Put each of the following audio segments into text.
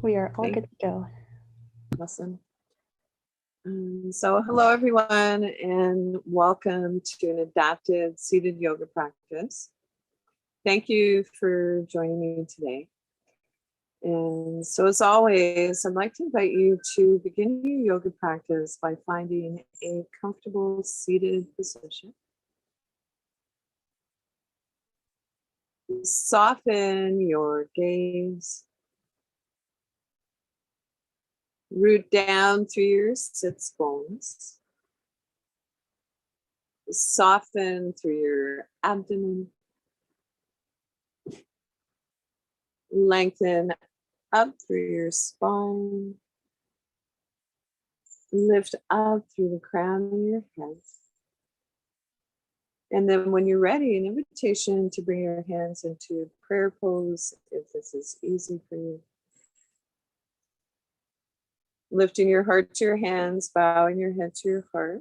We are all good to go. Awesome. So hello everyone and welcome to an adapted seated yoga practice. Thank you for joining me today. And so as always, I'd like to invite you to begin your yoga practice by finding a comfortable seated position. Soften your gaze. Root down through your sits bones. Soften through your abdomen. Lengthen up through your spine. Lift up through the crown of your head. And then when you're ready, an invitation to bring your hands into prayer pose, if this is easy for you. Lifting your heart to your hands, bowing your head to your heart.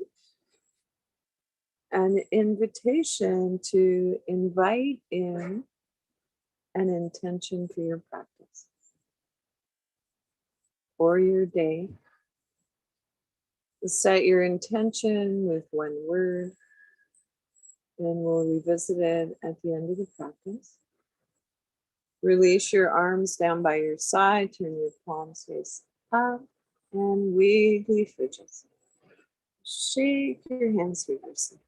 An invitation to invite in an intention for your practice or your day. Set your intention with one word, and we'll revisit it at the end of the practice. Release your arms down by your side, turn your palms face up, and wiggly fidgets. Shake your hands vigorously.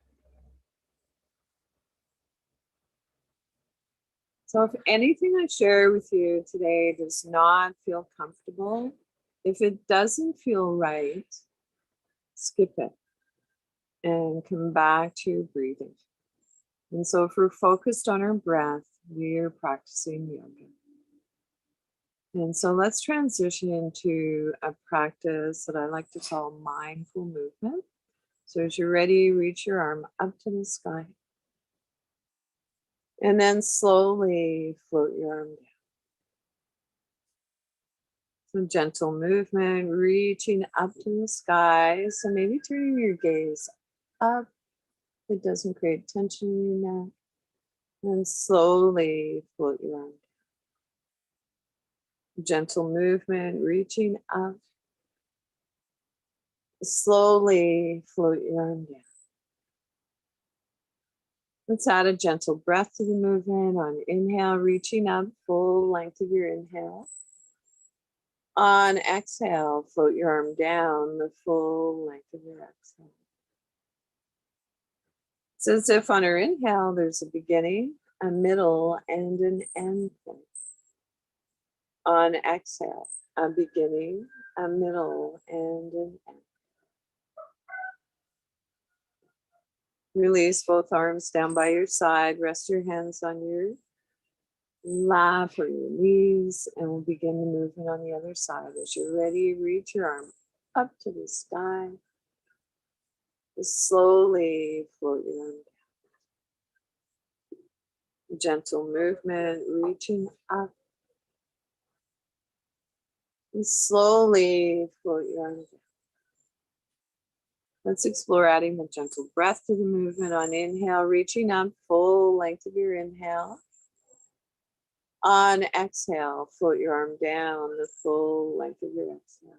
So if anything I share with you today does not feel comfortable, if it doesn't feel right, skip it and come back to your breathing. And so if we're focused on our breath, we are practicing yoga. And so let's transition into a practice that I like to call mindful movement. So as you're ready, reach your arm up to the sky. And then slowly float your arm down. Some gentle movement, reaching up to the sky. So maybe turning your gaze up. It doesn't create tension in your neck. And slowly float your arm down. Gentle movement, reaching up. Slowly float your arm down. Let's add a gentle breath to the movement. On inhale, reaching up, full length of your inhale. On exhale, float your arm down, the full length of your exhale. It's as if on our inhale, there's a beginning, a middle, and an end point. On exhale, a beginning, a middle, and an end. Release both arms down by your side. Rest your hands on your lap or your knees, and we'll begin the movement on the other side. As you're ready, reach your arm up to the sky. Just slowly float your arm down. Gentle movement, reaching up. And slowly float your arm down. Let's explore adding a gentle breath to the movement. On inhale, reaching up, full length of your inhale. On exhale, float your arm down, the full length of your exhale.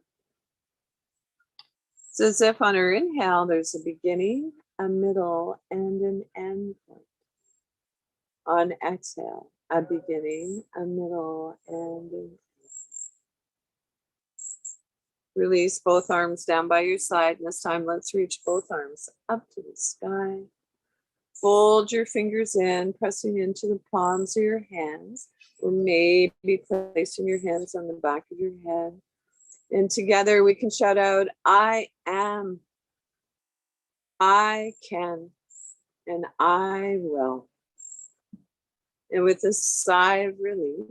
It's as if on our inhale, there's a beginning, a middle, and an end point. On exhale, a beginning, a middle, and an end. Release both arms down by your side. And this time, let's reach both arms up to the sky. Fold your fingers in, pressing into the palms of your hands, or maybe placing your hands on the back of your head. And together we can shout out, I am, I can, and I will. And with a sigh of relief,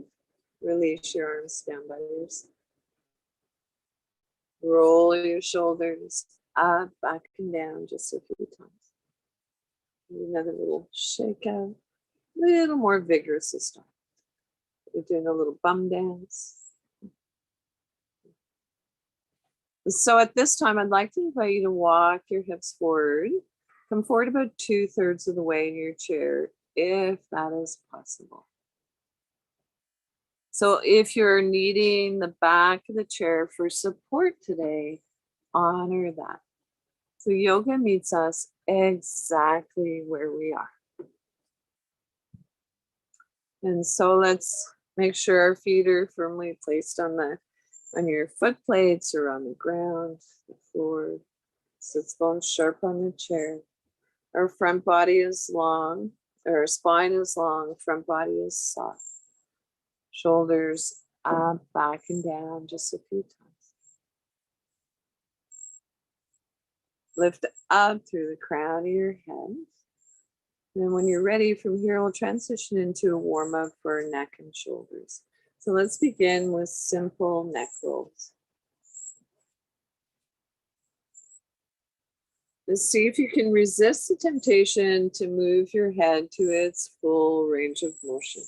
release your arms down by your side. Roll your shoulders up, back, and down just a few times. Another little shake out, a little more vigorous this time. We're doing a little bum dance. So at this time, I'd like to invite you to walk your hips forward. Come forward about 2/3 of the way in your chair, if that is possible. So if you're needing the back of the chair for support today, honor that. So yoga meets us exactly where we are. And so let's make sure our feet are firmly placed on your foot plates or on the ground, the floor. Sits bones sharp on the chair. Our front body is long, our spine is long, front body is soft. Shoulders up, back and down just a few times. Lift up through the crown of your head. And then when you're ready from here, we'll transition into a warm up for neck and shoulders. So let's begin with simple neck rolls. Just see if you can resist the temptation to move your head to its full range of motion.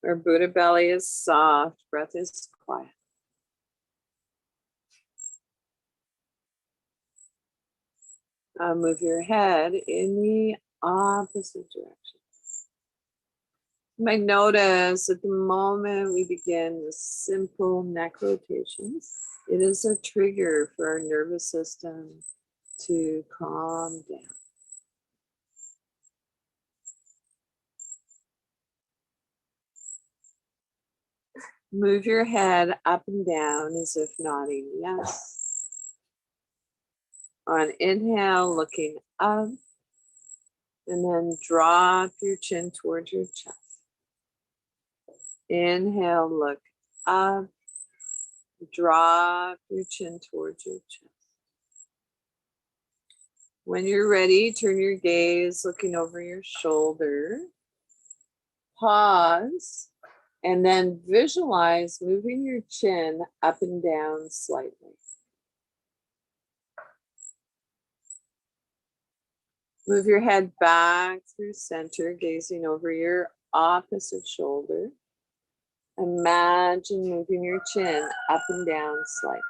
Our Buddha belly is soft, breath is quiet. Move your head in the opposite direction. You might notice at the moment we begin with simple neck rotations, it is a trigger for our nervous system to calm down. Move your head up and down as if nodding yes. On inhale, looking up, and then drop your chin towards your chest. Inhale, look up, drop your chin towards your chest. When you're ready, turn your gaze looking over your shoulder. Pause, and then visualize moving your chin up and down slightly. Move your head back through center, gazing over your opposite shoulder. Imagine moving your chin up and down slightly.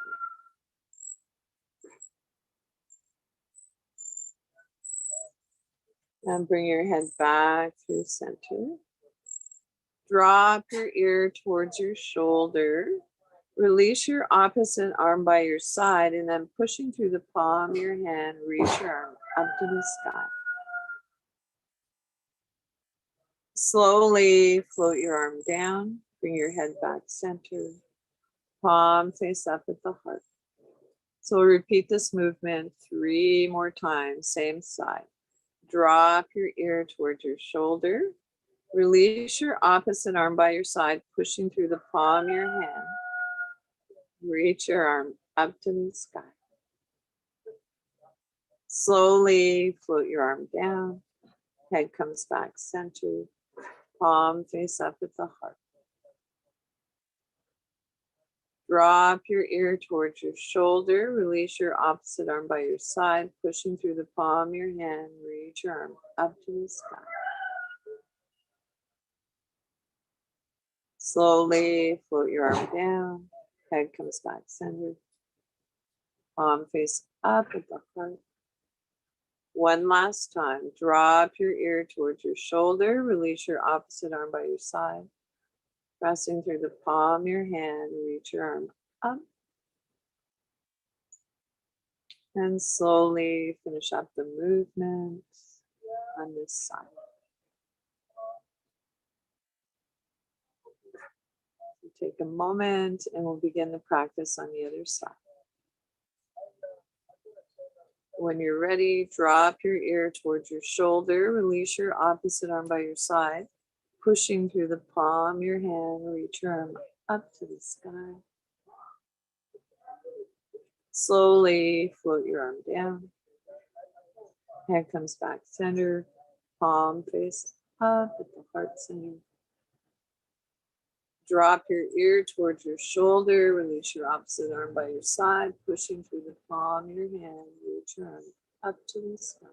And bring your head back through center. Drop your ear towards your shoulder. Release your opposite arm by your side, and then pushing through the palm of your hand, reach your arm up to the sky. Slowly float your arm down. Bring your head back center. Palm face up at the heart. So we'll repeat this movement 3 more times, same side. Drop your ear towards your shoulder. Release your opposite arm by your side, pushing through the palm of your hand. Reach your arm up to the sky. Slowly float your arm down. Head comes back centered. Palm face up at the heart. Drop your ear towards your shoulder. Release your opposite arm by your side, pushing through the palm of your hand. Reach your arm up to the sky. Slowly float your arm down. Head comes back centered. Palm face up at the heart. One last time. Drop your ear towards your shoulder. Release your opposite arm by your side. Pressing through the palm of your hand. Reach your arm up. And slowly finish up the movement on this side. Take a moment and we'll begin the practice on the other side. When you're ready, drop your ear towards your shoulder. Release your opposite arm by your side. Pushing through the palm of your hand, reach your arm up to the sky. Slowly float your arm down. Head comes back center. Palm face up at the heart center. Drop your ear towards your shoulder. Release your opposite arm by your side. Pushing through the palm of your hand, reach your arm up to the sky.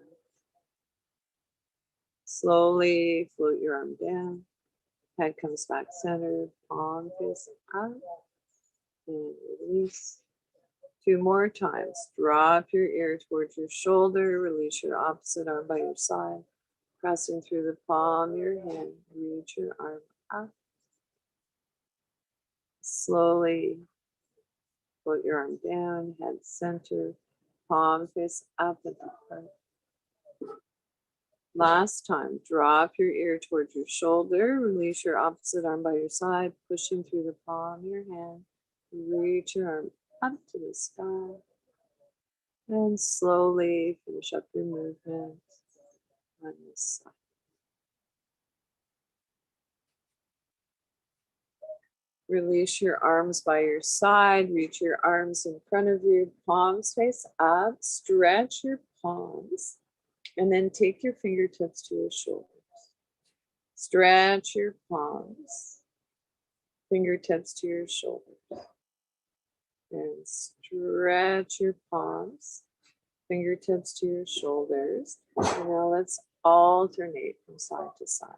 Slowly float your arm down. Head comes back center. Palm face up. And release. 2 more times. Drop your ear towards your shoulder. Release your opposite arm by your side. Pressing through the palm of your hand, reach your arm up. Slowly float your arm down, head center, palm face up and up. Last time, drop your ear towards your shoulder, release your opposite arm by your side, pushing through the palm of your hand, reach your arm up to the sky, and slowly finish up your movement on this side. Release your arms by your side, reach your arms in front of you, palms face up, stretch your palms, and then take your fingertips to your shoulders. Stretch your palms, fingertips to your shoulders. And stretch your palms, fingertips to your shoulders. And now let's alternate from side to side.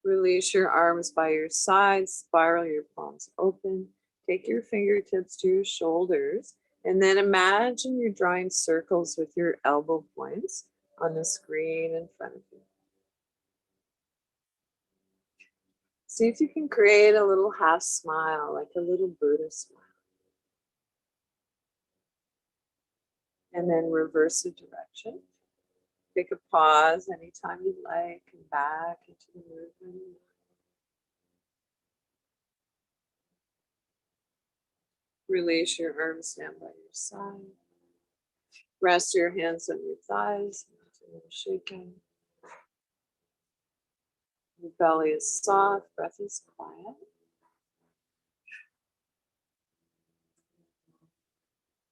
Release your arms by your sides, spiral your palms open. Take your fingertips to your shoulders, and then imagine you're drawing circles with your elbow points on the screen in front of you. See if you can create a little half smile, like a little Buddha smile. And then reverse the direction. Take a pause anytime you like, and back into the movement. Release your arms down by your side. Rest your hands on your thighs. Shaking. Your belly is soft, breath is quiet.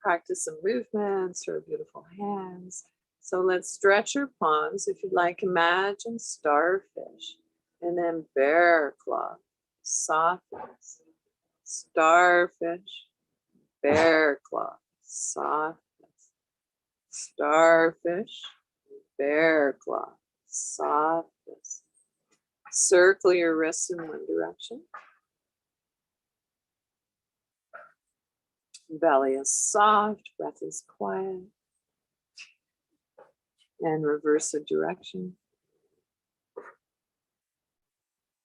Practice some movements or beautiful hands. So let's stretch your palms. If you'd like, imagine starfish, and then bear claw, softness. Starfish, bear claw, softness. Starfish, bear claw, softness. Circle your wrists in one direction. Belly is soft, breath is quiet. And reverse the direction.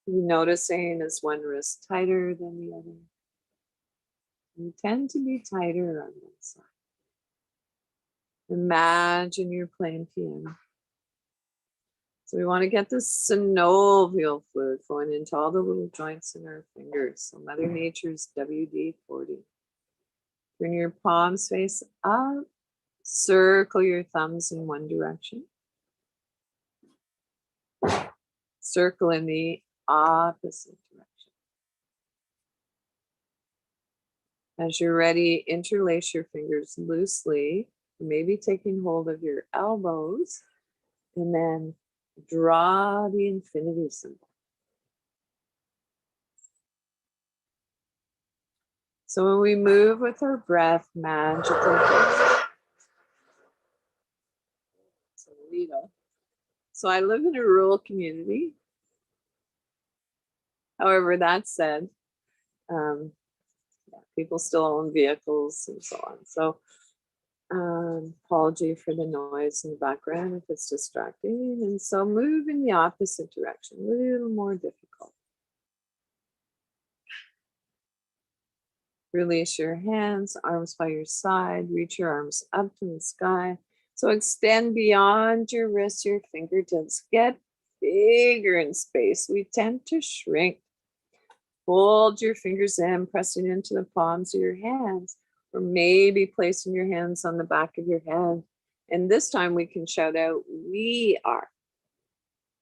You're noticing, is one wrist tighter than the other? You tend to be tighter on one side. Imagine you're playing piano. So we want to get the synovial fluid flowing into all the little joints in our fingers. So Mother Nature's WD-40. Turn your palms face up. Circle your thumbs in one direction. Circle in the opposite direction. As you're ready, interlace your fingers loosely, maybe taking hold of your elbows, and then draw the infinity symbol. So when we move with our breath, magically. So I live in a rural community. However, that said, people still own vehicles and so on. So apology for the noise in the background if it's distracting. And so move in the opposite direction, a little more difficult. Release your hands, arms by your side, reach your arms up to the sky. So extend beyond your wrists, your fingertips, get bigger in space. We tend to shrink. Hold your fingers in, pressing into the palms of your hands, or maybe placing your hands on the back of your head. And this time we can shout out, we are,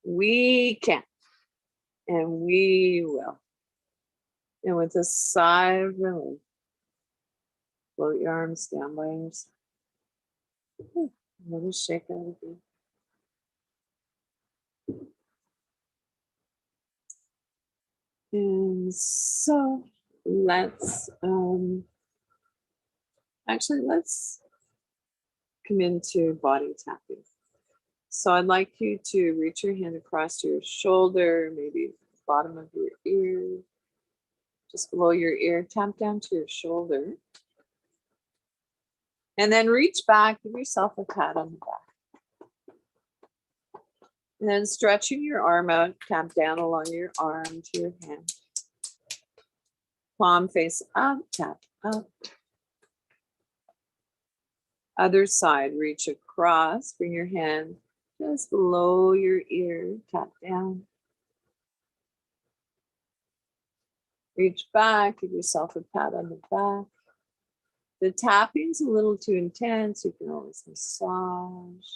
we can, and we will. And with a sigh of relief, float your arms down by your side. Let us shake out again. And so let's come into body tapping. So I'd like you to reach your hand across your shoulder, maybe bottom of your ear, just below your ear, tap down to your shoulder. And then reach back, give yourself a pat on the back. And then stretching your arm out, tap down along your arm to your hand. Palm face up, tap up. Other side, reach across, bring your hand just below your ear, tap down. Reach back, give yourself a pat on the back. The tapping's a little too intense, you can always massage.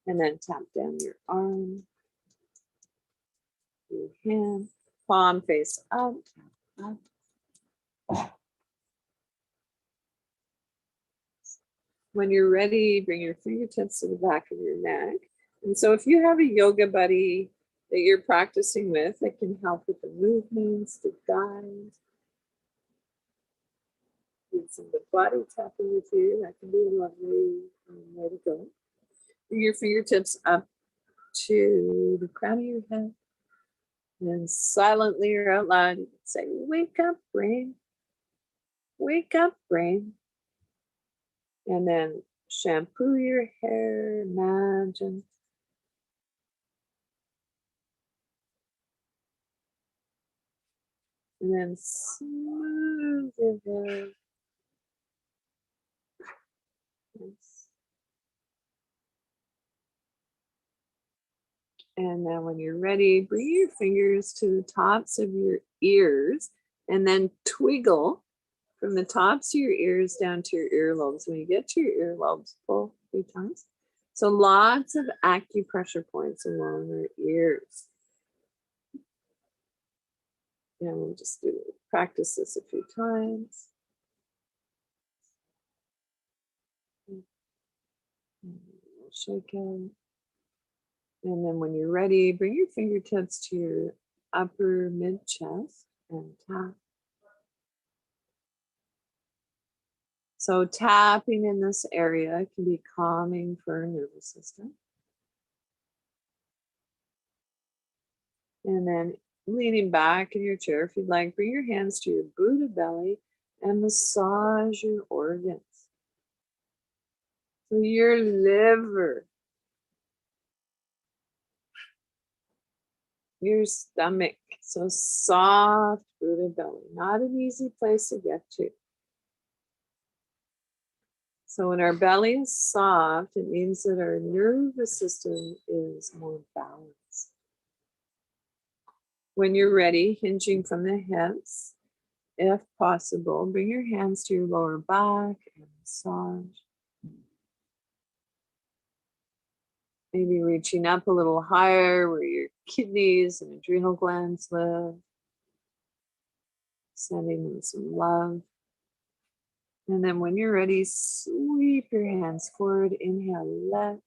And then tap down your arm, your hand, palm face up, tap up. When you're ready, bring your fingertips to the back of your neck. And so if you have a yoga buddy that you're practicing with that can help with the movements, the guide, do some of the body tapping with you, that can be a lovely way to go. Bring your fingertips up to the crown of your head. And silently or out loud, you can say, wake up, brain. Wake up, brain. And then shampoo your hair, imagine. And then smooth your hair. Yes. And then when you're ready, bring your fingers to the tops of your ears and then twiggle from the tops of your ears down to your earlobes. When you get to your earlobes, pull 3 times. So lots of acupressure points along our ears. And we'll just practice this a few times. We'll shake it. And then when you're ready, bring your fingertips to your upper mid chest and tap. So tapping in this area can be calming for our nervous system. And then leaning back in your chair, if you'd like, bring your hands to your Buddha belly and massage your organs. So your liver, your stomach, so soft Buddha belly, not an easy place to get to. So when our belly is soft, it means that our nervous system is more balanced. When you're ready, hinging from the hips, if possible, bring your hands to your lower back and massage. Maybe reaching up a little higher where your kidneys and adrenal glands live. Sending them some love. And then when you're ready, sweep your hands forward. Inhale, let.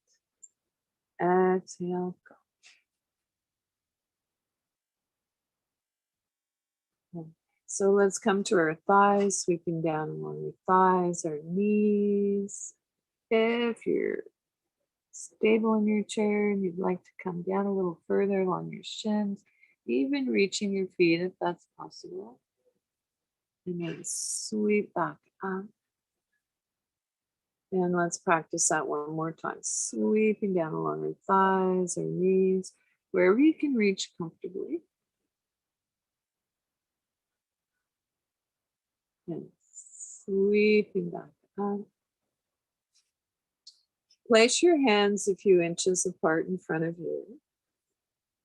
Exhale, go. So let's come to our thighs, sweeping down along your thighs, our knees. If you're stable in your chair and you'd like to come down a little further along your shins, even reaching your feet if that's possible. And then sweep back up. And let's practice that one more time. Sweeping down along our thighs, our knees, wherever you can reach comfortably. And sweeping back up. Place your hands a few inches apart in front of you.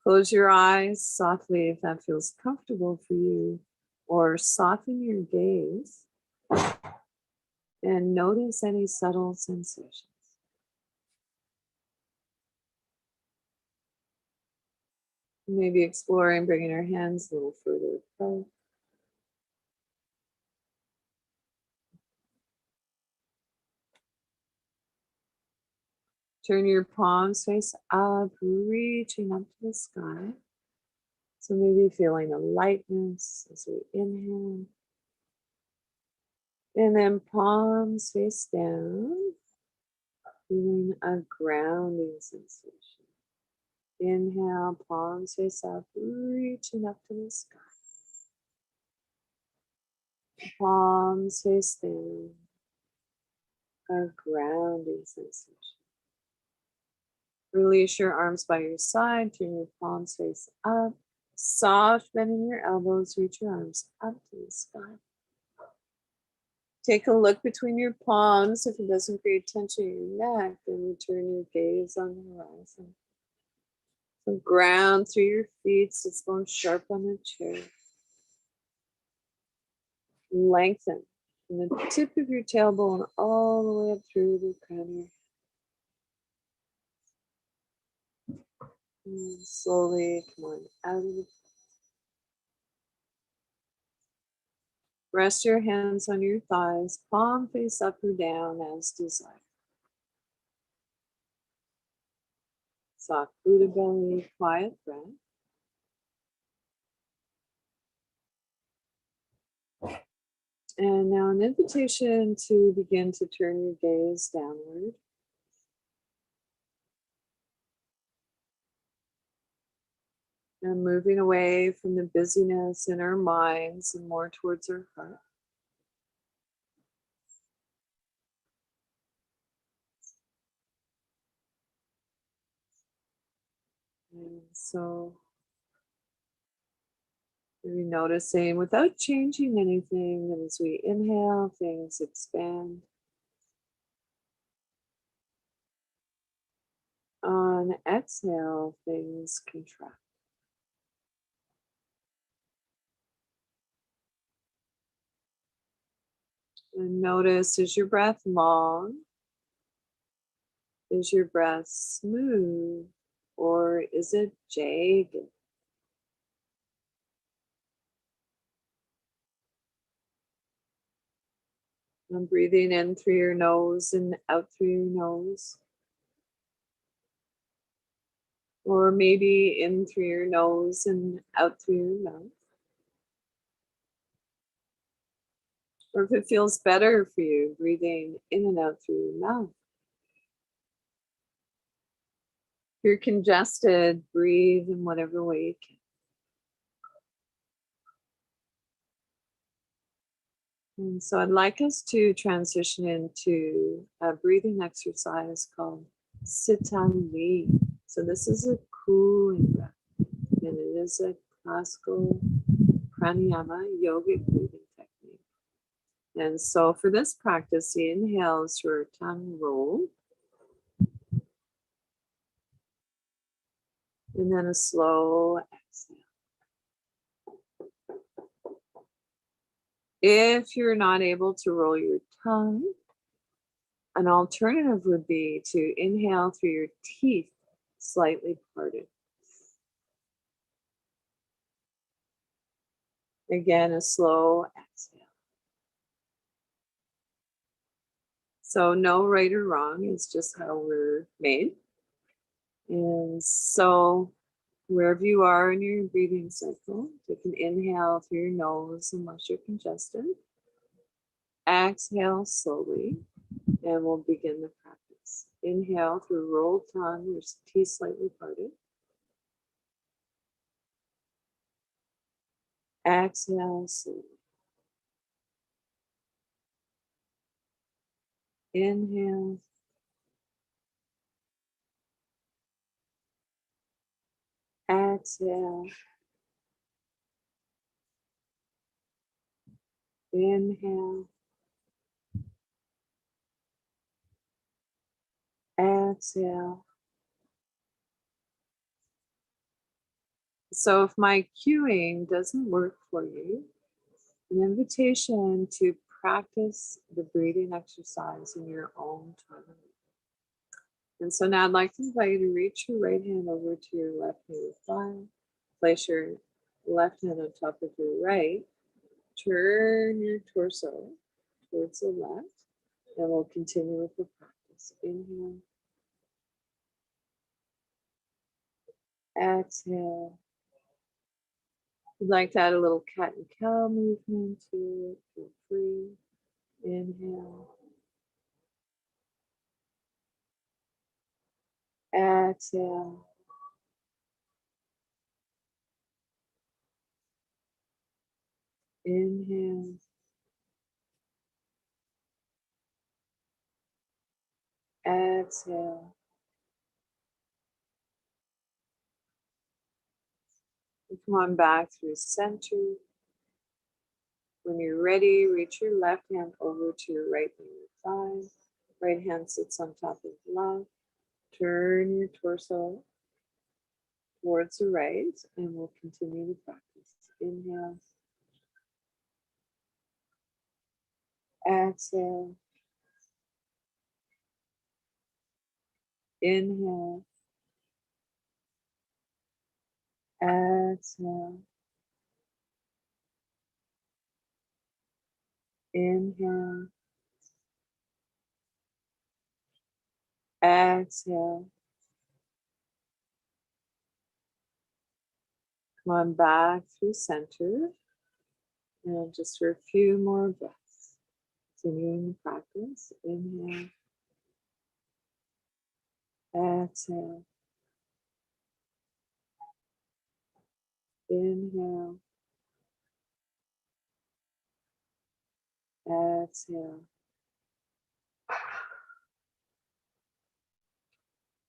Close your eyes softly if that feels comfortable for you, or soften your gaze and notice any subtle sensations. Maybe exploring bringing our hands a little further apart. Turn your palms face up, reaching up to the sky. So maybe feeling a lightness as we inhale. And then palms face down, feeling a grounding sensation. Inhale, palms face up, reaching up to the sky. Palms face down. A grounding sensation. Release your arms by your side, turn your palms face up. Soft bending your elbows, reach your arms up to the sky. Take a look between your palms. If it doesn't create tension in your neck, then return your gaze on the horizon. So ground through your feet, sits bone sharp on the chair. Lengthen from the tip of your tailbone all the way up through the crown of your head. And slowly come on out of the. Rest your hands on your thighs, palm face up or down as desired. Soft Buddha belly, quiet breath. And now an invitation to begin to turn your gaze downward. And moving away from the busyness in our minds and more towards our heart. And so maybe noticing without changing anything that as we inhale, things expand. On exhale, things contract. And notice, is your breath long? Is your breath smooth? Or is it jagged? And breathing in through your nose and out through your nose. Or maybe in through your nose and out through your mouth. Or if it feels better for you, breathing in and out through your mouth. If you're congested, breathe in whatever way you can. And so I'd like us to transition into a breathing exercise called Sitanvi. So this is a cooling breath, and it is a classical pranayama yogic breathing technique. And so for this practice, the inhale is your tongue roll, and then a slow exhale. If you're not able to roll your tongue, an alternative would be to inhale through your teeth slightly parted. Again, a slow exhale. So no right or wrong, it's just how we're made. And so wherever you are in your breathing cycle, take an inhale through your nose unless you're congested. Exhale slowly, and we'll begin the practice. Inhale through rolled tongue, your teeth slightly parted. Exhale slowly. Inhale. Exhale. Inhale. Exhale. So if my cueing doesn't work for you, an invitation to practice the breathing exercise in your own time. And so now I'd like to invite you to reach your right hand over to your left knee thigh. Place your left hand on top of your right. Turn your torso towards the left. And we'll continue with the practice. Inhale. Exhale. You'd like to add a little cat and cow movement to it. Feel free. Inhale. Exhale. Inhale. Exhale. And come on back through center. When you're ready, reach your left hand over to your right near your thigh. Right hand sits on top of the left. Turn your torso towards the right, and we'll continue the practice. Inhale. Exhale. Inhale. Exhale. Inhale. Exhale. Come on back through center. And just for a few more breaths. Continuing the practice. Inhale. Exhale. Inhale. Exhale.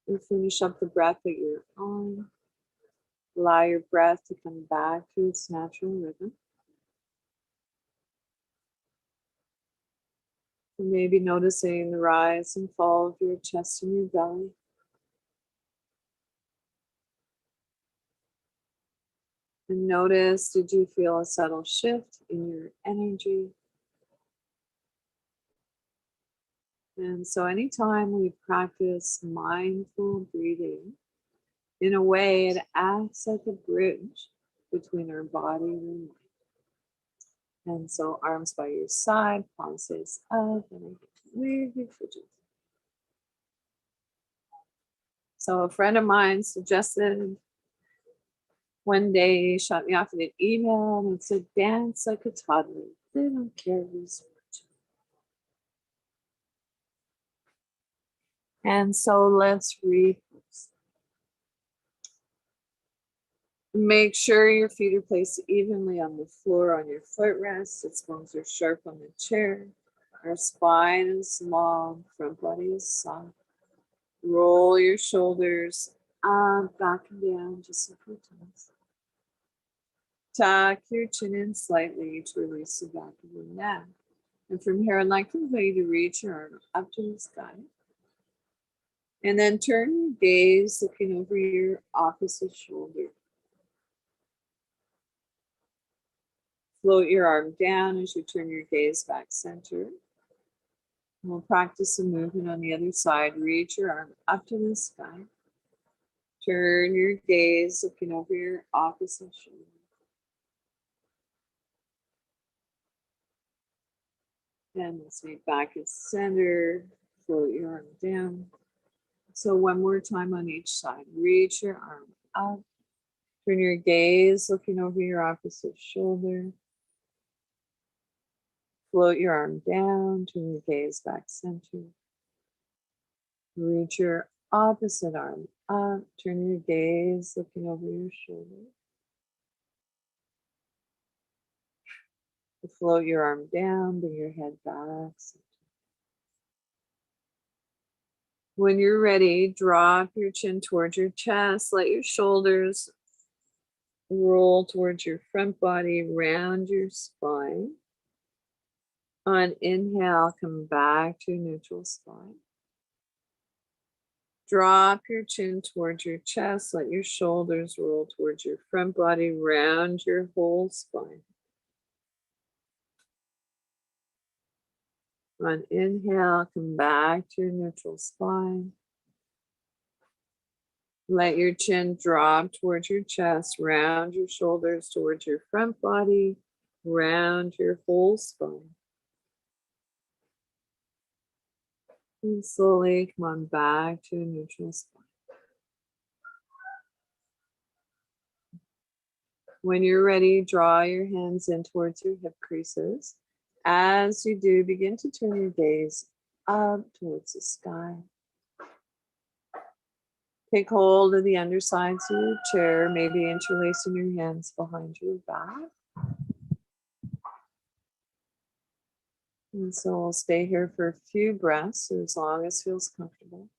And finish up the breath that you're on. Allow your breath to come back to its natural rhythm. And maybe noticing the rise and fall of your chest and your belly. And notice, did you feel a subtle shift in your energy? And so anytime we practice mindful breathing, in a way it acts like a bridge between our body and mind. And so arms by your side, palms face up, and move your fidget. So a friend of mine suggested one day, shot me off in an email and said, dance like a toddler. They don't care who's watching. And so let's repose. Make sure your feet are placed evenly on the floor on your footrests. Sit bones are sharp on the chair. Our spine is long, front body is soft. Roll your shoulders up, back and down just a few times. Tuck your chin in slightly to release the back of your neck. And from here, I'd like to invite you to reach your arm up to the sky. And then turn your gaze looking over your opposite shoulder. Float your arm down as you turn your gaze back center. We'll practice a movement on the other side. Reach your arm up to the sky. Turn your gaze looking over your opposite shoulder. And let's meet back at center. Float your arm down. So one more time on each side. Reach your arm up. Turn your gaze looking over your opposite shoulder. Float your arm down. Turn your gaze back center. Reach your opposite arm up. Turn your gaze looking over your shoulder. Float your arm down. Bring your head back. When you're ready, drop your chin towards your chest. Let your shoulders roll towards your front body, round your spine. On inhale, come back to neutral spine. Drop your chin towards your chest. Let your shoulders roll towards your front body, round your whole spine. On inhale, come back to your neutral spine. Let your chin drop towards your chest, round your shoulders towards your front body, round your whole spine. And slowly come on back to a neutral spine. When you're ready, draw your hands in towards your hip creases. As you do, begin to turn your gaze up towards the sky. Take hold of the undersides of your chair, maybe interlacing your hands behind your back. And so we'll stay here for a few breaths, or as long as feels comfortable.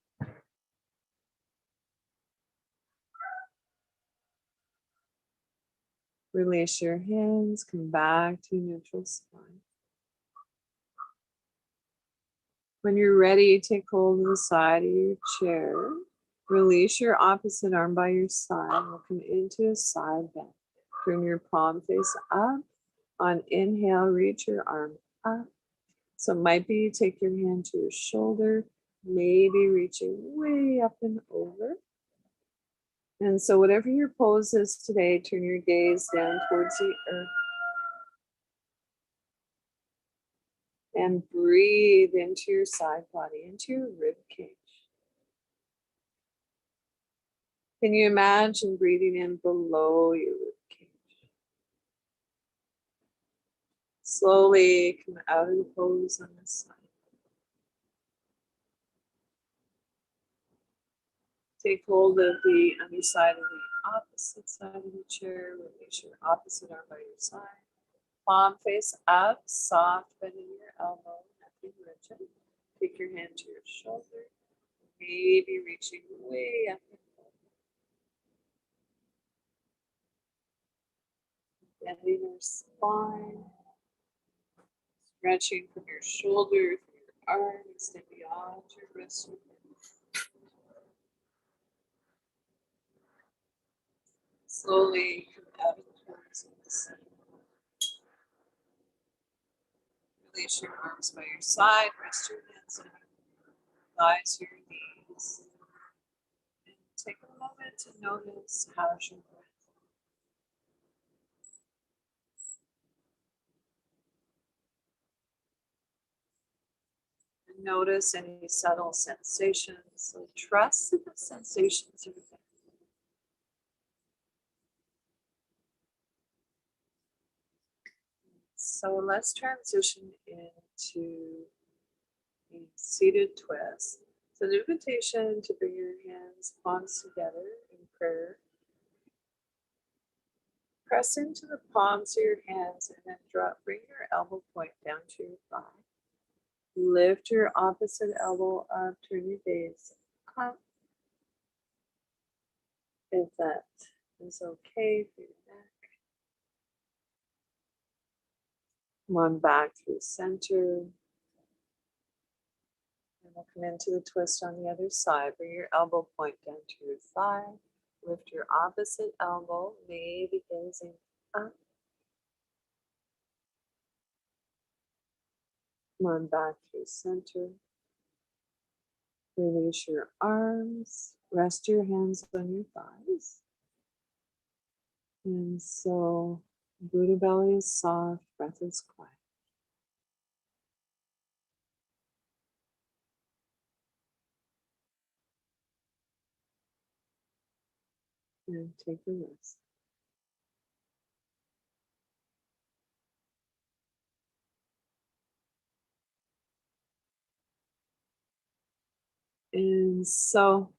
Release your hands, come back to neutral spine. When you're ready, take hold of the side of your chair. Release your opposite arm by your side. We'll come into a side bend. Turn your palm face up. On inhale, reach your arm up. So it might be you take your hand to your shoulder, maybe reaching way up and over. And so whatever your pose is today, turn your gaze down towards the earth. And breathe into your side body, into your rib cage. Can you imagine breathing in below your rib cage? Slowly come out of the pose on this side. Take hold of the underside of the opposite side of the chair. Release your opposite arm by your side. Palm face up, soft bending your elbow, nothing rigid. Take your hand to your shoulder, maybe reaching way up and over. Bending your spine, stretching from your shoulder, from your arm, extend beyond your wrist. Slowly come out of the pose of the center. Release your arms by your side, rest your hands on your thighs, your knees. And take a moment to notice how's your breath. And notice any subtle sensations. So trust that the sensations are there. So let's transition into a seated twist. It's an invitation to bring your hands, palms together in prayer. Press into the palms of your hands and then bring your elbow point down to your thigh. Lift your opposite elbow up, turn your gaze up. If that is okay for your neck. Come on back through center. And we'll come into the twist on the other side. Bring your elbow point down to your thigh. Lift your opposite elbow, maybe gazing up. Come on back through center. Release your arms. Rest your hands on your thighs. And so Buddha belly is soft, breath is quiet. And take a rest. And so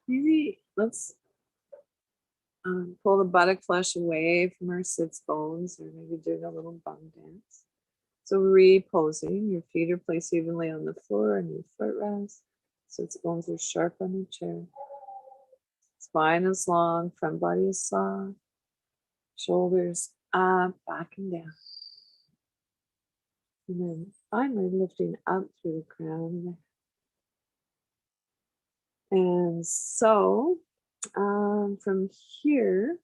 maybe let's pull the buttock flesh away from our sits bones, or maybe doing a little bum dance. So reposing, your feet are placed evenly on the floor and your footrest. Sits bones are sharp on the chair. Spine is long, front body is soft. Shoulders up, back and down. And then finally lifting up through the crown. And so from here,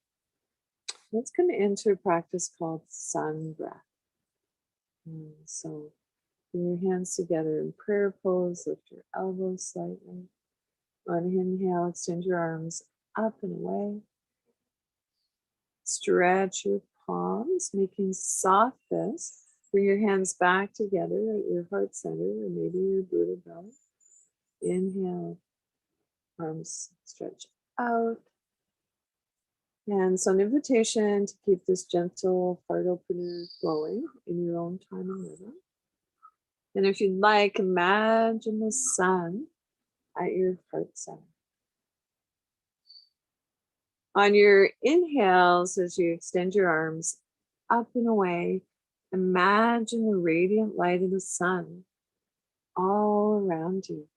let's come into a practice called sun breath. And so bring your hands together in prayer pose, lift your elbows slightly. On inhale, extend your arms up and away. Stretch your palms, making soft fists. Bring your hands back together at your heart center, or maybe your Buddha belly. Inhale, arms stretch out. And so an invitation to keep this gentle heart opener flowing in your own time and rhythm. And if you'd like, imagine the sun at your heart center. On your inhales, as you extend your arms up and away, Imagine the radiant light of the sun all around you.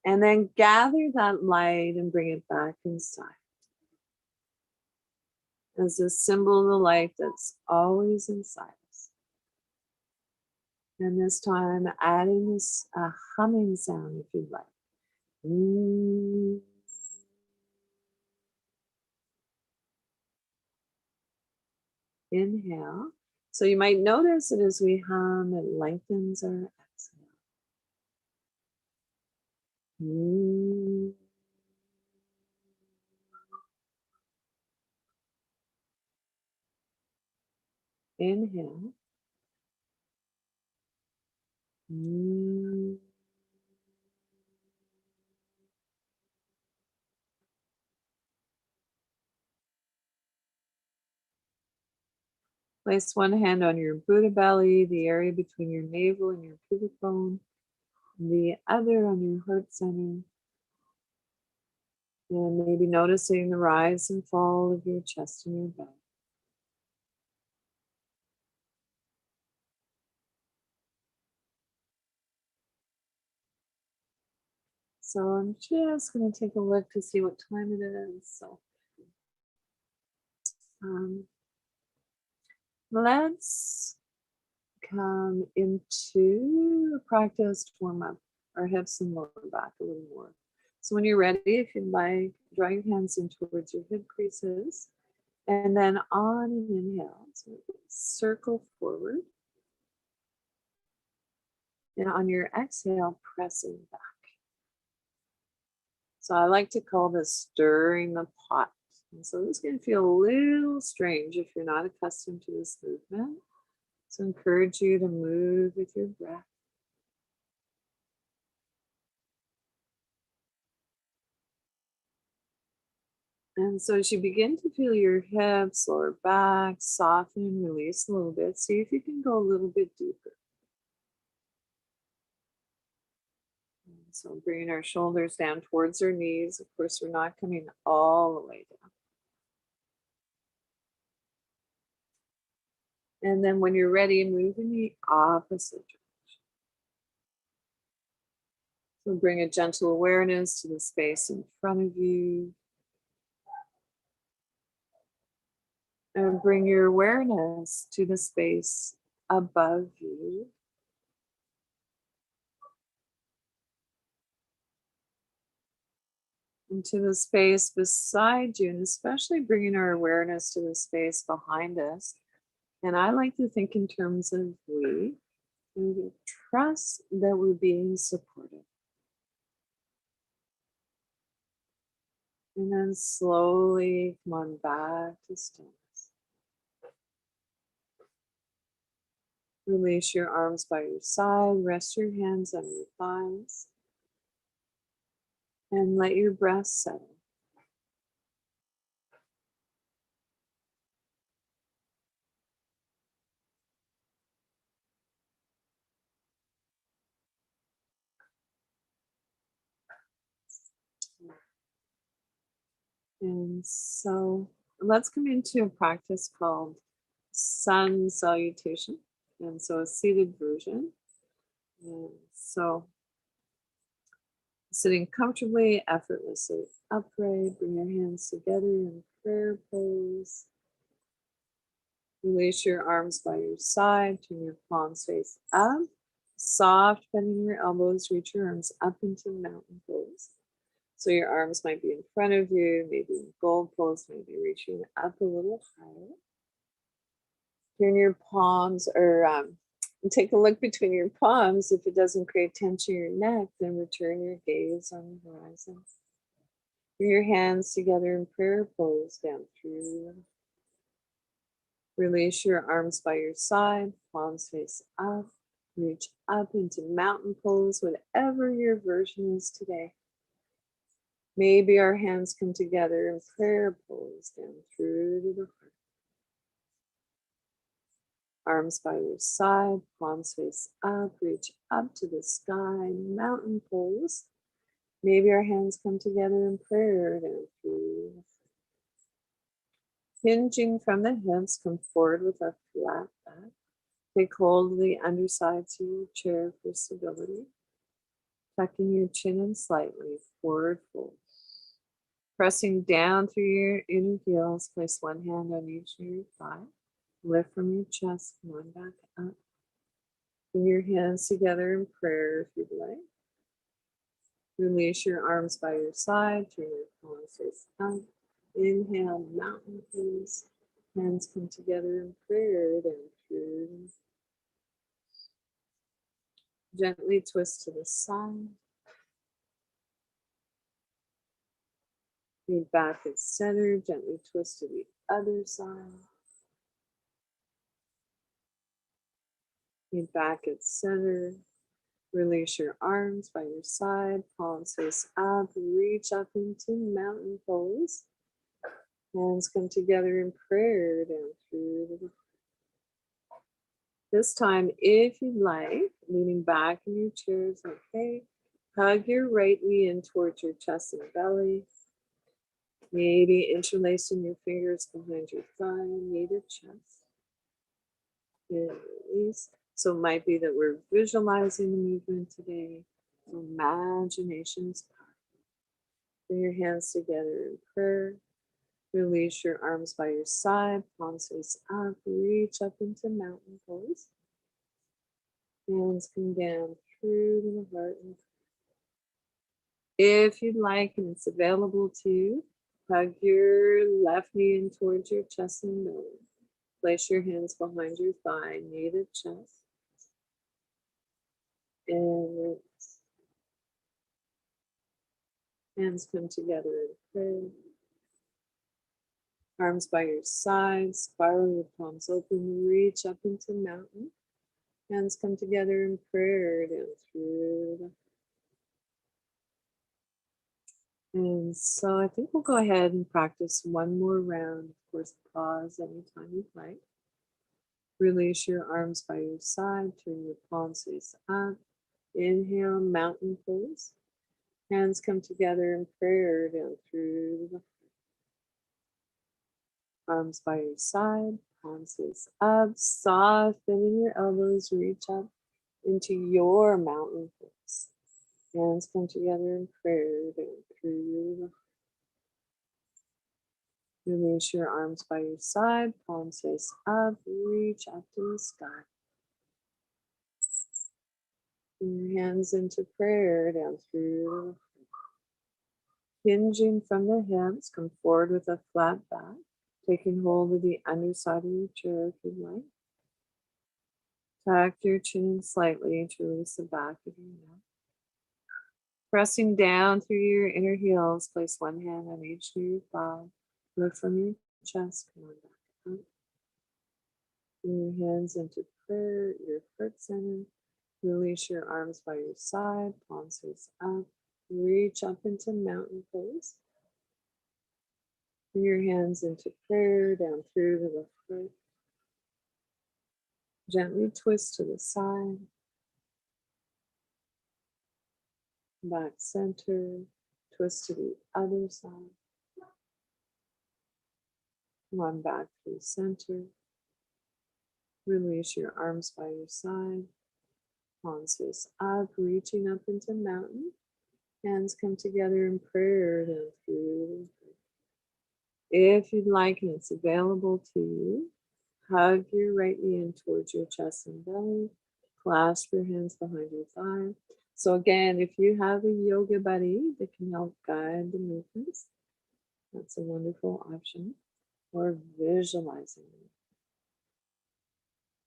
And then gather that light and bring it back inside as a symbol of the light that's always inside us. And this time, adding this humming sound if you'd like. Inhale. So you might notice that as we hum, it lengthens our exhale. Inhale. Place one hand on your Buddha belly, the area between your navel and your pubic bone, and the other on your heart center. And maybe noticing the rise and fall of your chest and your belly. So I'm just going to take a look to see what time it is. So let's come into a practice to warm up our hips and lower back a little more. So when you're ready, if you'd like, draw your hands in towards your hip creases. And then on an inhale, so circle forward. And on your exhale, pressing back. So I like to call this stirring the pot. And so this can feel a little strange if you're not accustomed to this movement. So I encourage you to move with your breath. And so as you begin to feel your hips, lower back, soften and release a little bit, see if you can go a little bit deeper. So bringing our shoulders down towards our knees. Of course, we're not coming all the way down. And then when you're ready, move in the opposite direction. So bring a gentle awareness to the space in front of you. And bring your awareness to the space above you. Into the space beside you, and especially bringing our awareness to the space behind us. And I like to think in terms of we, and we trust that we're being supported. And then slowly come on back to stillness. Release your arms by your side, rest your hands on your thighs, and let your breath settle. And so let's come into a practice called sun salutation. And so a seated version. And so sitting comfortably, effortlessly upright, bring your hands together in prayer pose. Release your arms by your side, turn your palms face up. Soft bending your elbows, reach your arms up into mountain pose. So your arms might be in front of you, maybe in gold pose, maybe reaching up a little higher. Turn your palms or take a look between your palms. If it doesn't create tension in your neck, then return your gaze on the horizon. Bring your hands together in prayer pose down through. Release your arms by your side, palms face up. Reach up into mountain pose, whatever your version is today. Maybe our hands come together in prayer pose down through to the heart. Arms by your side, palms face up, reach up to the sky, mountain pose. Maybe our hands come together in prayer down through. Hinging from the hips, come forward with a flat back. Take hold of the undersides of your chair for stability. Tucking your chin in slightly, forward fold. Pressing down through your inner heels, place one hand on each of your thigh. Lift from your chest, come on back up. Bring your hands together in prayer if you'd like. Release your arms by your side, turn your palms face up. Inhale, mountain pose. Hands come together in prayer, down through. Gently twist to the side. Lean back at center, gently twist to the other side. Lean back at center. Release your arms by your side, palms face up, reach up into mountain pose. Hands come together in prayer down through the. This time, if you'd like, leaning back in your chair is okay. Hug your right knee in towards your chest and belly. Maybe interlacing your fingers behind your thigh, knee to chest. And release. So it might be that we're visualizing the movement today. Imagination is powerful. Bring your hands together in prayer. Release your arms by your side, palms face up, reach up into mountain pose. Hands come down through to the heart. If you'd like, and it's available to you, hug your left knee in towards your chest and belly. Place your hands behind your thigh, knee to chest. And release. Hands come together in prayer. Arms by your side, spiral your palms open, reach up into mountain. Hands come together in prayer down through. And so I think we'll go ahead and practice one more round. Of course, pause anytime you'd like. Release your arms by your side, turn your palms face up. Inhale, mountain pose. Hands come together in prayer down through the arms by your side, palms face up, softening your elbows, reach up into your mountain pose. Hands come together in prayer down through the. Release your arms by your side, palms face up, reach up to the sky. Bring your hands into prayer down through. Hinging from the hips, come forward with a flat back. Taking hold of the underside of your chair if you'd like. Tuck your chin slightly to release the back of your neck. Pressing down through your inner heels, place one hand on each of your thigh. Lift from your chest, come on back up. Bring your hands into prayer, your heart center. Release your arms by your side, palms face up. Reach up into mountain pose. Bring your hands into prayer, down through to the foot. Gently twist to the side. Back center. Twist to the other side. One back through center. Release your arms by your side. Palms face up, reaching up into mountain. Hands come together in prayer down through. If you'd like, and it's available to you, hug your right knee in towards your chest and belly. Clasp your hands behind your thigh. So again, if you have a yoga buddy that can help guide the movements, that's a wonderful option. Or visualizing.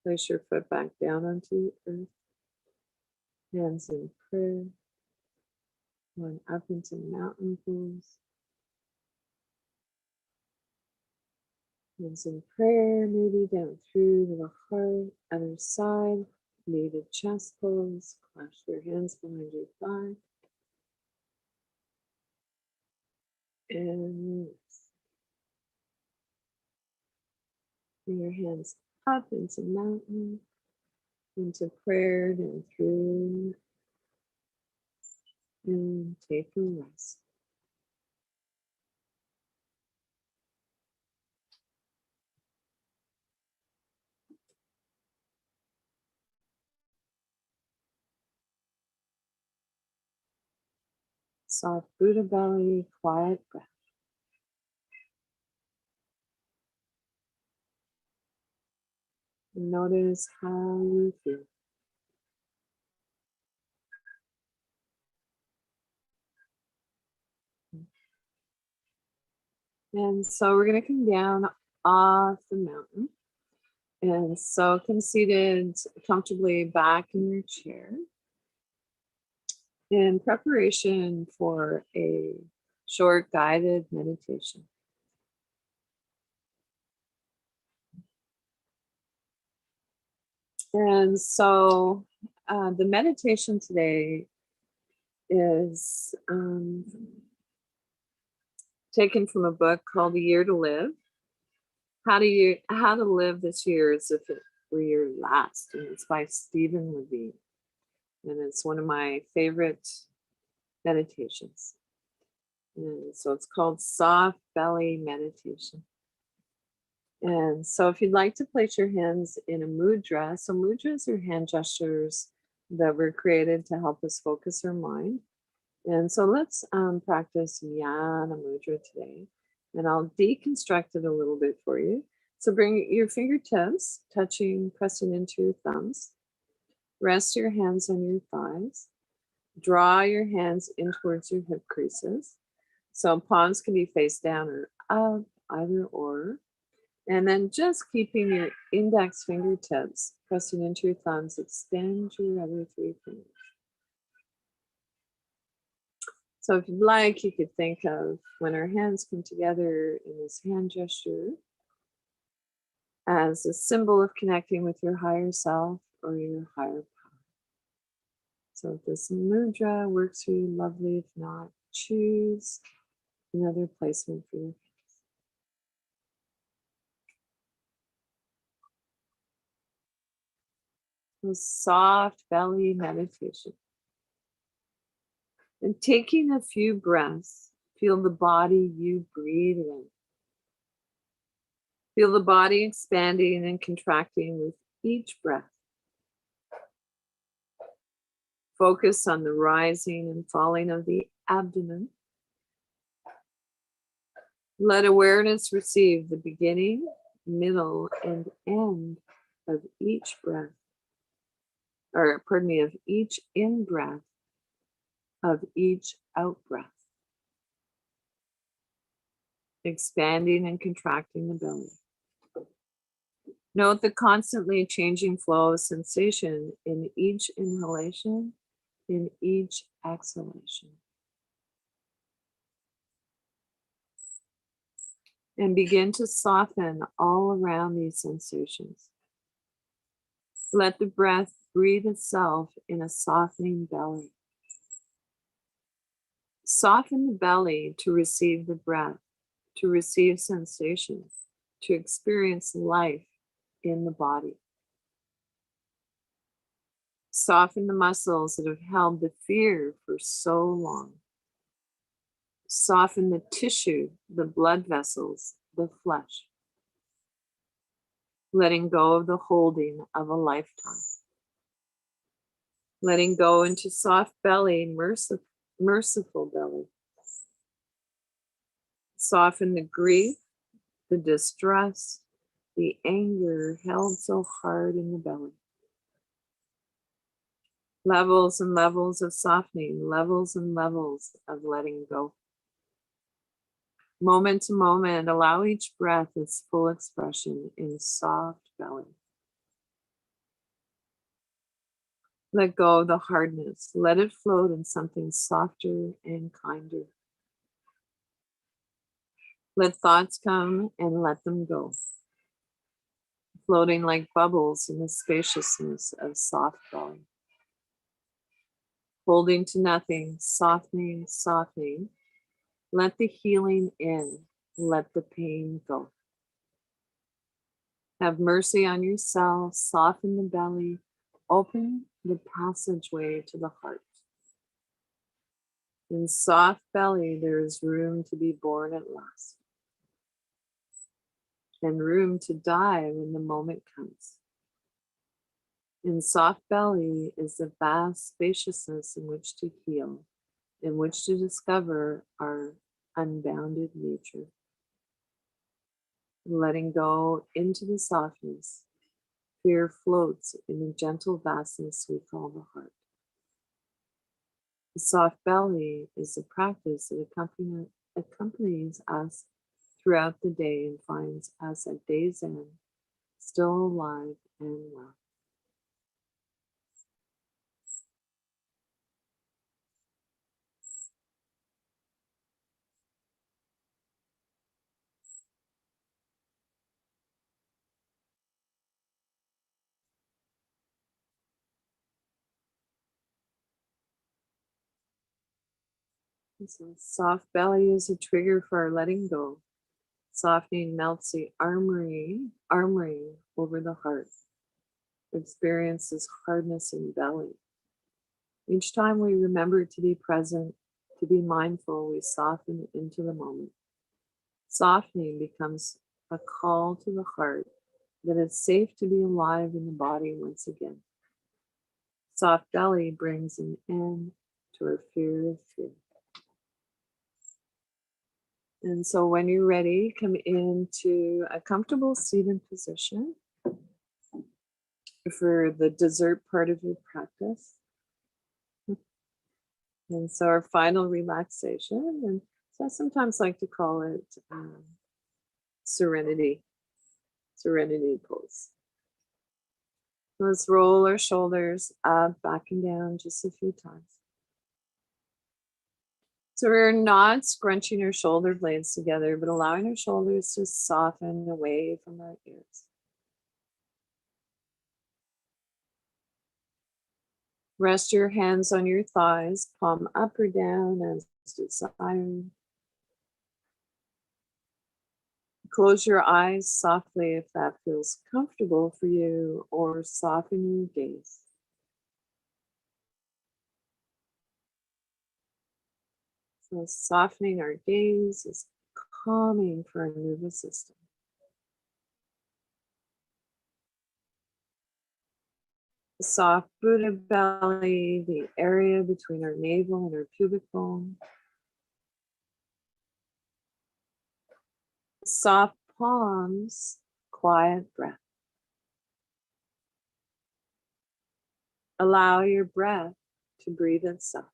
Place your foot back down onto the earth. Hands in prayer. One up into mountain pose. Hands in prayer, maybe down through to the heart. Other side, knee to chest pose. Clasp your hands behind your thigh. And release. Bring your hands up into mountain, into prayer, down through. And take a rest. Soft Buddha belly, quiet breath. And notice how you feel. And so we're going to come down off the mountain. And so come seated comfortably back in your chair in preparation for a short guided meditation. And so the meditation today is taken from a book called A Year to Live. How to live this year as if it were your last, and it's by Stephen Levine, and it's one of my favorite meditations. And so it's called Soft Belly Meditation. And so if you'd like to place your hands in a mudra, so mudras are hand gestures that were created to help us focus our mind. And so let's practice Jnana Mudra today. And I'll deconstruct it a little bit for you. So bring your fingertips, pressing into your thumbs. Rest your hands on your thighs. Draw your hands in towards your hip creases. So palms can be face down or up, either or. And then just keeping your index fingertips pressing into your thumbs, extend your other three fingers. So if you'd like, you could think of when our hands come together in this hand gesture as a symbol of connecting with your higher self or your higher power. So if this mudra works for you, lovely. If not, choose another placement for you. A soft belly meditation. And taking a few breaths, feel the body you breathe in. Feel the body expanding and contracting with each breath. Focus on the rising and falling of the abdomen. Let awareness receive the beginning, middle, and end of each breath. Of each in-breath, of each out-breath. Expanding and contracting the belly. Note the constantly changing flow of sensation in each inhalation, in each exhalation. And begin to soften all around these sensations. Let the breath breathe itself in a softening belly. Soften the belly to receive the breath, to receive sensations, to experience life in the body. Soften the muscles that have held the fear for so long. Soften the tissue, the blood vessels, the flesh. Letting go of the holding of a lifetime. Letting go into soft belly, merciful belly. Soften the grief, the distress, the anger held so hard in the belly. Levels and levels of softening, levels and levels of letting go. Moment to moment, allow each breath its full expression in soft belly. Let go of the hardness. Let it float in something softer and kinder. Let thoughts come and let them go. Floating like bubbles in the spaciousness of soft belly. Holding to nothing, softening, softening. Let the healing in. Let the pain go. Have mercy on yourself. Soften the belly. Open the passageway to the heart. In soft belly, there is room to be born at last. And room to die when the moment comes. In soft belly is the vast spaciousness in which to heal in which to discover our unbounded nature. Letting go into the softness, fear floats in the gentle vastness we call the heart. The soft belly is a practice that accompanies us throughout the day and finds us at day's end still alive and well. And so soft belly is a trigger for our letting go. Softening melts the armory over the heart. Experiences hardness in belly. Each time we remember to be present, to be mindful, we soften into the moment. Softening becomes a call to the heart that it's safe to be alive in the body once again. Soft belly brings an end to our fear of fear. And so when you're ready, come into a comfortable seated position for the dessert part of your practice. And so our final relaxation, and so I sometimes like to call it serenity pose. Let's roll our shoulders up, back and down just a few times. So we're not scrunching our shoulder blades together, but allowing our shoulders to soften away from our ears. Rest your hands on your thighs, palm up or down as desired. Close your eyes softly if that feels comfortable for you, or soften your gaze. So softening our gaze is calming for our nervous system. The soft Buddha belly, the area between our navel and our pubic bone. Soft palms, quiet breath. Allow your breath to breathe itself.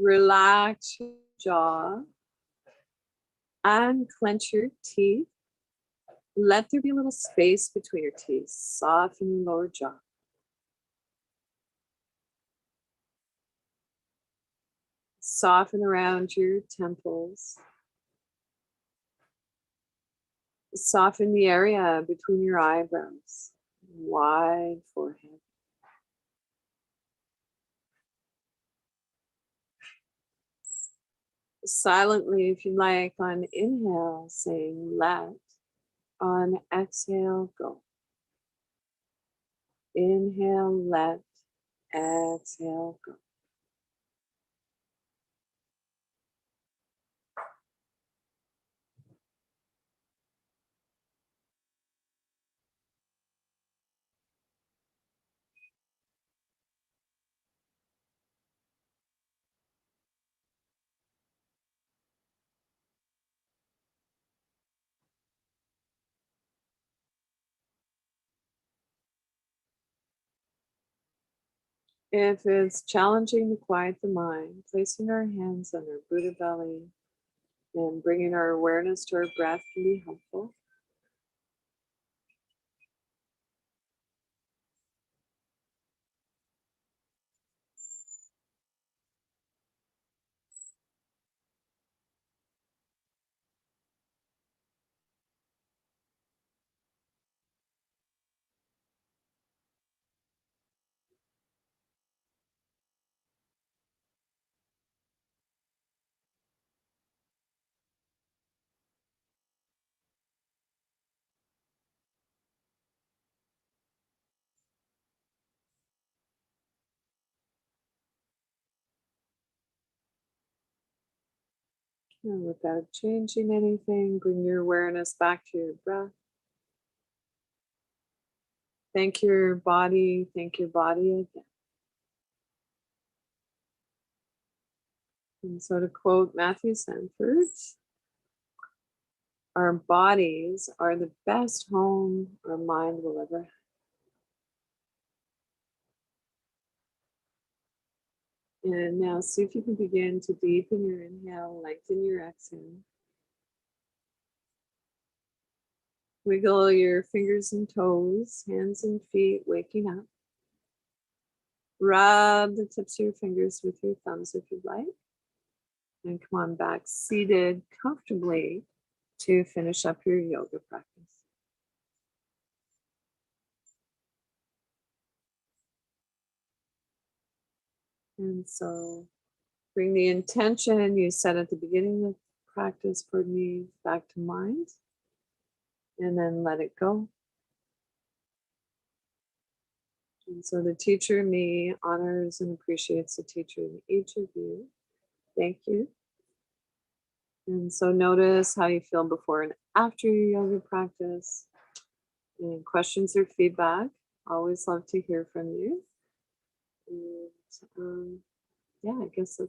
Relax your jaw, unclench your teeth. Let there be a little space between your teeth. Soften your lower jaw. Soften around your temples. Soften the area between your eyebrows. Wide forehead. Silently, if you like, on inhale, saying let. On exhale, go. Inhale, let. Exhale, go. If it's challenging to quiet the mind, placing our hands on our Buddha belly and bringing our awareness to our breath can be helpful. And without changing anything, bring your awareness back to your breath. Thank your body again. And so to quote Matthew Sanford, our bodies are the best home our mind will ever have. And now see if you can begin to deepen your inhale, lengthen your exhale. Wiggle your fingers and toes, hands and feet waking up. Rub the tips of your fingers with your thumbs if you'd like. And come on back seated comfortably to finish up your yoga practice. And so bring the intention you set at the beginning of practice, pardon me, back to mind. And then let it go. And so the teacher in me honors and appreciates the teacher in each of you. Thank you. And so notice how you feel before and after your yoga practice. And questions or feedback, always love to hear from you. And yeah, I guess that's